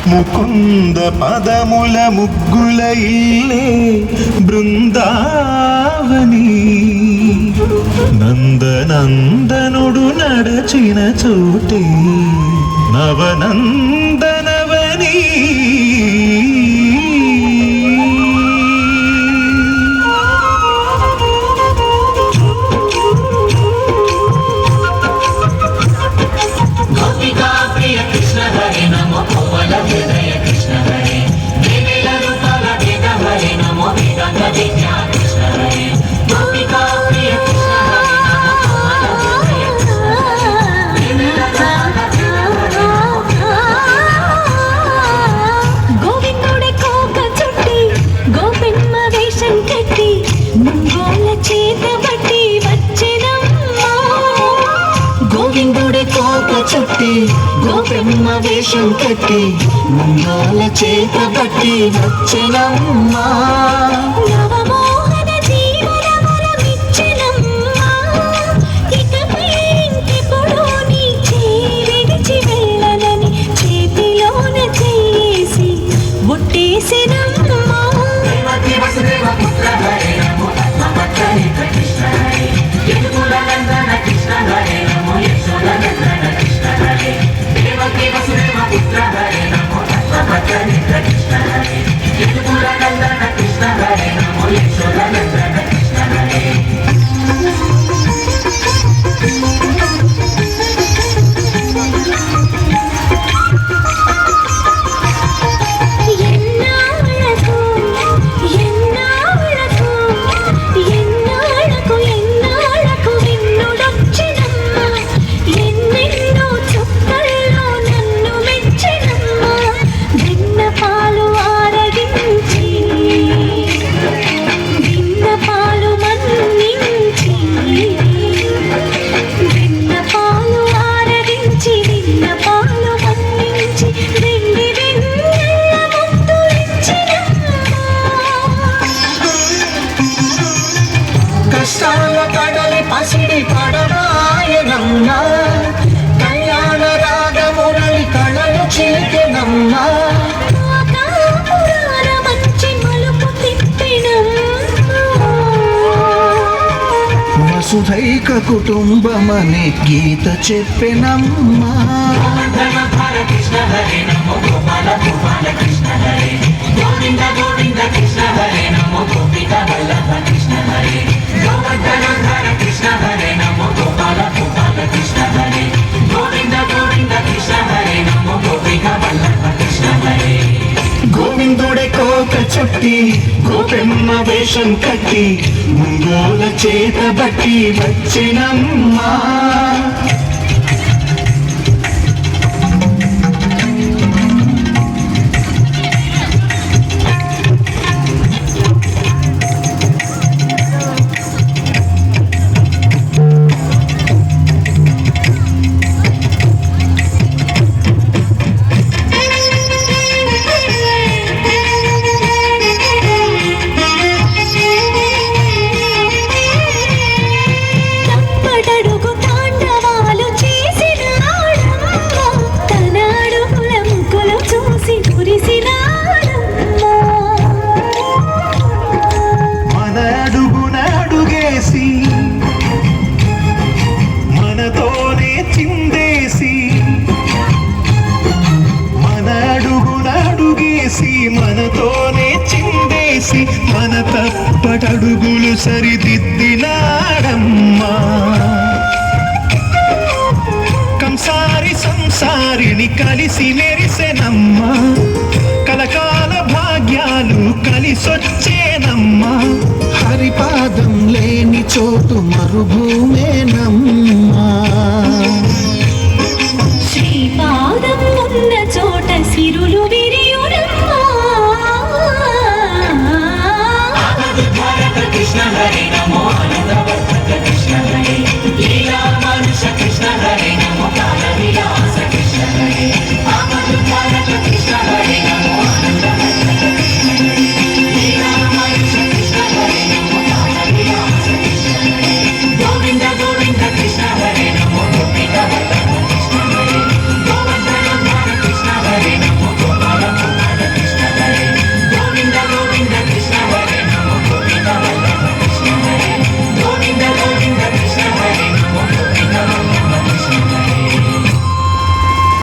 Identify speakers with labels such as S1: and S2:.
S1: ముకుంద పదముల ముగ్గుల ఇల్లే బృందావని నందనందనుడు నడచిన చోటే నవనందనవని
S2: గోపెమ్మ వేషం కట్టి ముంగాల చేత బట్టి వచ్చెనమ్మా నవమోహన జీవనవరమిచ్చెనమ్మా ఇకపై ఇంకెప్పుడు నీ చేరిడిచి వెళ్ళనని చేతిలోన చేసి ఒట్టేసెనమ్మా వసుదేవ పుత్ర హరే నమో పత్రని కృష్ణ హరే యదుకుల నందన కృష్ణ హరే నమో యశోద నందన కృష్ణ హరే దేవకి వసుదేవ పుత్ర హరే నమో పత్రని కృష్ణ హరే యదుకుల నందన కృష్ణ హరే నమో యశోద నందన కృష్ణ హరే పసిడి పడరాయనమ్మ కళ్యాణ రాగమురళి కళలు చీకెనమ్మా మంచి మలుపు వసుధైక కుటుంబమనే గీత చెప్పెనమ్మా కృష్ణ హరే నమో గోపాల గోపాల కృష్ణ హరే గోవింద గోవింద కృష్ణ హరే నమో గోపిక వల్లభ కృష్ణ హరే గోవర్ధనధర కృష్ణ హరే నమో గోపాల గోపాల కృష్ణ హరే గోవింద గోవింద కృష్ణ హరే నమో గోపిక వల్లభ కృష్ణ హరే గోవిందుడే కోక చుట్టి గోపెమ్మ వేషం కట్టి ముంగోల చేత బట్టి వచ్చినమ్మా
S1: మనతోనే చిందేసి మనడుగునడుగేసి మనతోనే చిందేసి మన తప్పటడుగులు సరిదిద్దినాడమ్మా కంసారి సంసారిని కలిసి మెరిసెనమ్మా కలకాల భాగ్యాలు కలిసొచ్చేనమ్మా హరిపాదం లేని చోటు మరుభూమేనమ్మా